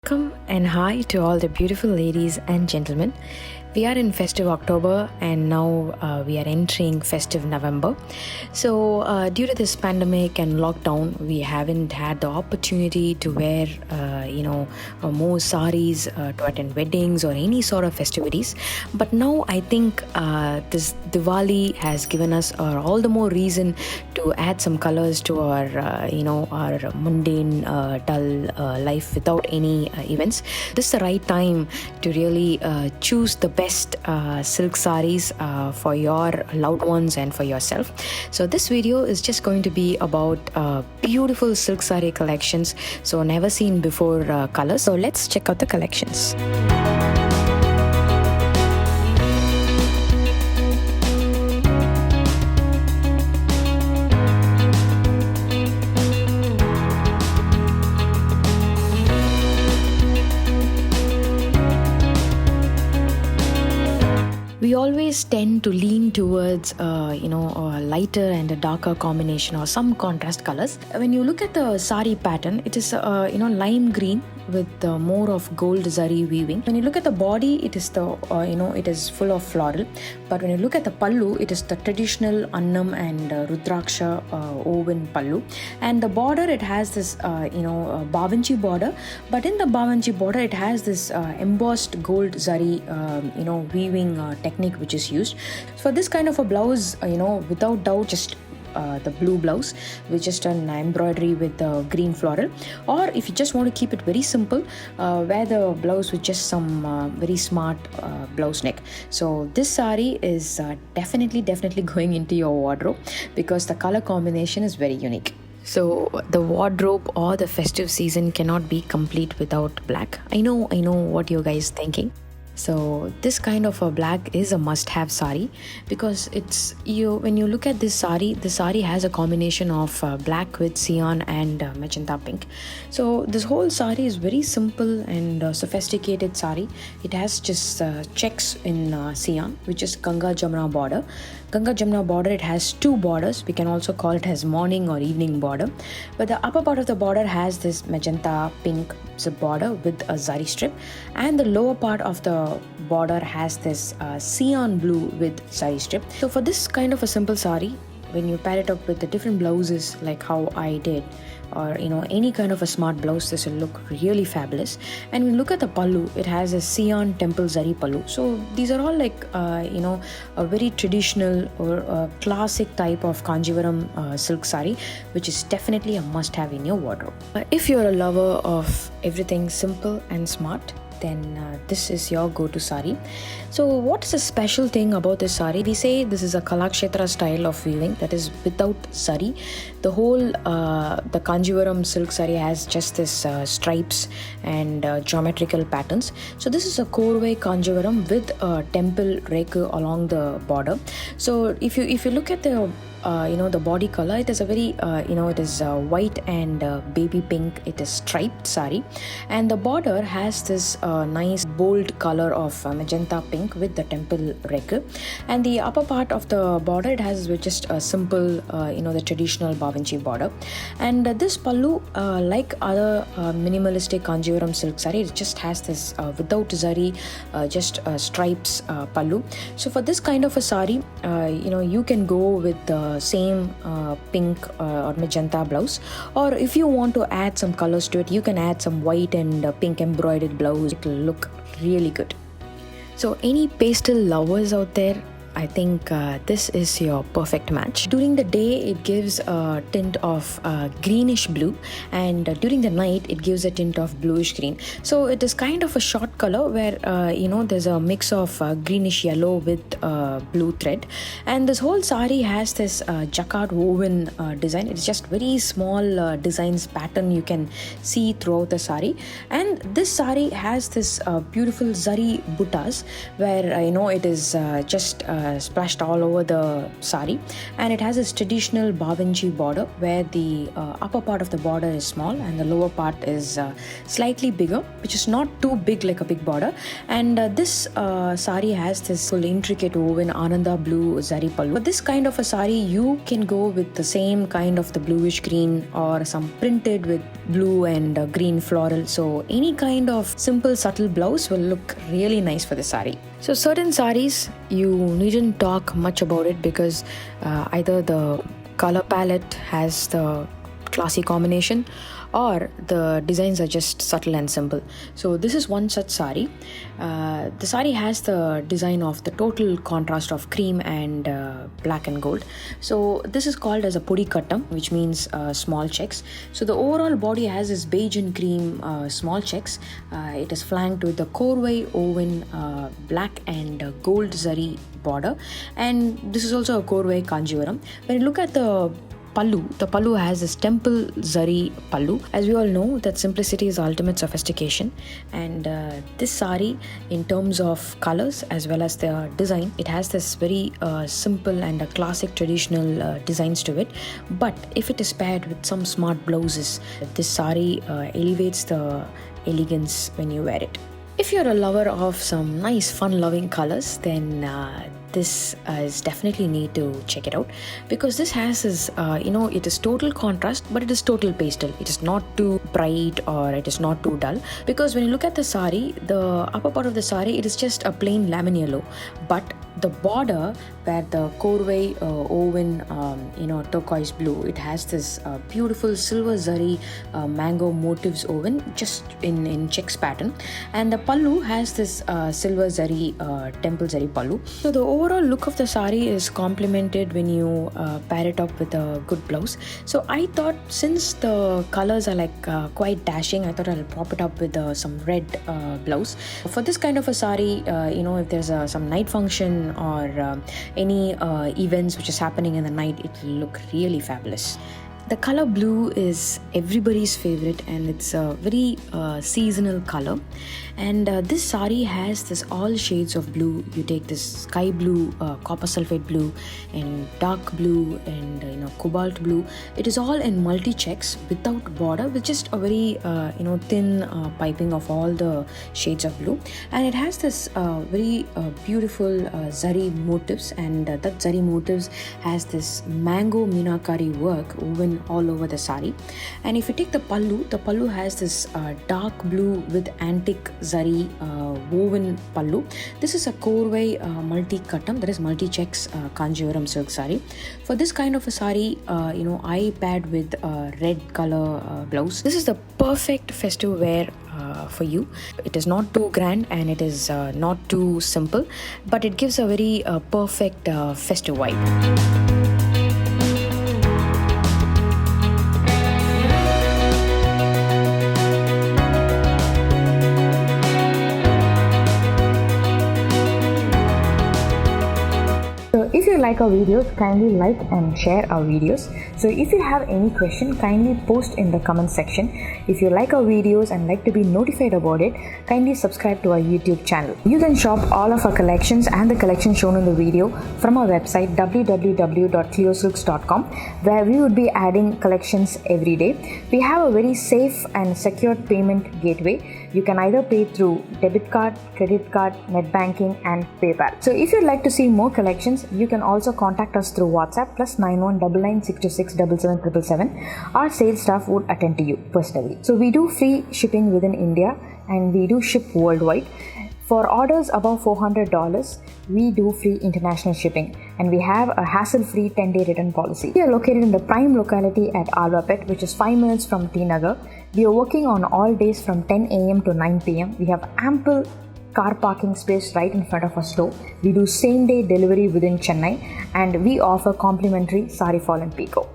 Welcome and hi to all the beautiful ladies and gentlemen. We are in festive October and now we are entering festive November. So, due to this pandemic and lockdown, we haven't had the opportunity to wear, more saris to attend weddings or any sort of festivities. But now I think this Diwali has given us all the more reason to add some colors to our mundane, dull life without any events. This is the right time to really choose the best silk saris for your loved ones and for yourself. So this video is just going to be about beautiful silk sari collections, so never seen before colors. So let's check out the collections. We always tend to lean towards, a lighter and a darker combination or some contrast colors. When you look at the sari pattern, it is, lime green with more of gold zari weaving. When you look at the body, it is it is full of floral. But when you look at the pallu, it is the traditional annam and rudraksha woven pallu. And the border, it has this, bavanchi border. But in the bavanchi border, it has this embossed gold zari, weaving technique which is used. For this kind of a blouse, without doubt, just the blue blouse with just an embroidery with the green floral, or if you just want to keep it very simple, wear the blouse with just some very smart blouse neck. So this sari is definitely going into your wardrobe because the color combination is very unique. So the wardrobe or the festive season cannot be complete without black. I know what you guys thinking. So this kind of a black is a must-have sari because when you look at this sari, the sari has a combination of black with cyan and magenta pink. So this whole sari is very simple and sophisticated sari. It has just checks in cyan, which is Ganga Jamna border. Ganga Jamna border, it has two borders. We can also call it as morning or evening border. But the upper part of the border has this magenta pink zip border with a zari strip, and the lower part of the border has this cyan blue with zari strip. So for this kind of a simple sari, when you pair it up with the different blouses like how I did, or any kind of a smart blouse, this will look really fabulous. And when you look at the pallu, it has a cyan temple zari pallu. So these are all like a very traditional or a classic type of Kanjivaram silk sari, which is definitely a must-have in your wardrobe. If you're a lover of everything simple and smart, then this is your go-to sari. So what is the special thing about this sari? We say this is a Kalakshetra style of weaving that is without sari. The whole the Kanjivaram silk sari has just this stripes and geometrical patterns. So this is a Korvai Kanjivaram with a temple reku along the border. So if you look at the the body color, it is a very it is white and baby pink. It is striped sari, and the border has this nice bold color of magenta pink with the temple reku, and the upper part of the border, it has just a simple the traditional bavanchi border. And this pallu, like other minimalistic Kanjivaram silk sari, it just has this without zari, just stripes pallu. So for this kind of a sari, you can go with the same pink or magenta blouse, or if you want to add some colors to it, you can add some white and pink embroidered blouse. It will look really good. So any pastel lovers out there, I think this is your perfect match. During the day, it gives a tint of greenish blue, and during the night, it gives a tint of bluish green. So it is kind of a short color where there's a mix of greenish yellow with blue thread, and this whole sari has this jacquard woven design. It's just very small designs pattern you can see throughout the sari, and this sari has this beautiful zari buttas where it is just splashed all over the sari, and it has this traditional bawanji border where the upper part of the border is small and the lower part is slightly bigger, which is not too big like a big border. And this sari has this full intricate woven Ananda blue zari pallu. For this kind of a sari, you can go with the same kind of the bluish green or some printed with blue and green floral. So any kind of simple subtle blouse will look really nice for the sari. So certain saris, you needn't talk much about it because either the color palette has the classy combination or the designs are just subtle and simple. So this is one such sari. The sari has the design of the total contrast of cream and black and gold. So this is called as a podi kattam, which means small checks. So the overall body has this beige and cream small checks. It is flanked with the korvai woven black and gold zari border, and this is also a korvai kanjivaram. When you look at the pallu has this temple zari pallu. As we all know that simplicity is ultimate sophistication, and this sari, in terms of colors as well as the design, it has this very simple and classic traditional designs to it. But if it is paired with some smart blouses, this sari elevates the elegance when you wear it. If you're a lover of some nice fun-loving colors, then this is definitely need to check it out, because this has this it is total contrast, but it is total pastel. It is not too bright or it is not too dull, because when you look at the sari, the upper part of the sari, it is just a plain lemon yellow, but the border where the korvai woven turquoise blue, it has this beautiful silver zari mango motifs woven just in checks pattern, and the pallu has this silver zari temple zari pallu. So the overall look of the sari is complemented when you pair it up with a good blouse. So I thought, since the colors are like quite dashing, I thought I'll pop it up with some red blouse. For this kind of a sari, if there's some night function or any events which is happening in the night, it will look really fabulous. The color blue is everybody's favorite, and it's a very seasonal color. And this sari has this all shades of blue. You take this sky blue, copper sulfate blue, and dark blue, and cobalt blue. It is all in multi checks without border, with just a very thin piping of all the shades of blue. And it has this very beautiful zari motifs, and that zari motifs has this mango meenakari work woven all over the sari. And if you take the pallu has this dark blue with antique zari woven pallu. This is a korvai multi kattam, that is multi checks kanjivaram silk sari. For this kind of a sari, I paired with red color blouse. This is the perfect festive wear for you. It is not too grand and it is not too simple, but it gives a very perfect festive vibe. If you like our videos, kindly like and share our videos. So if you have any question, kindly post in the comment section. If you like our videos and like to be notified about it, kindly subscribe to our YouTube channel. You can shop all of our collections and the collection shown in the video from our website www.cleosilks.com, where we would be adding collections every day. We have a very safe and secure payment gateway. You can either pay through debit card, credit card, net banking and PayPal. So if you'd like to see more collections, you can also contact us through WhatsApp +919962677777. Our sales staff would attend to you personally. So we do free shipping within India and we do ship worldwide. For orders above $400, we do free international shipping, and we have a hassle-free 10-day return policy. We are located in the prime locality at Alvapet, which is 5 minutes from T Nagar. We are working on all days from 10 a.m. to 9 p.m. We have ample car parking space right in front of our store. We do same-day delivery within Chennai, and we offer complimentary sari fall and pico.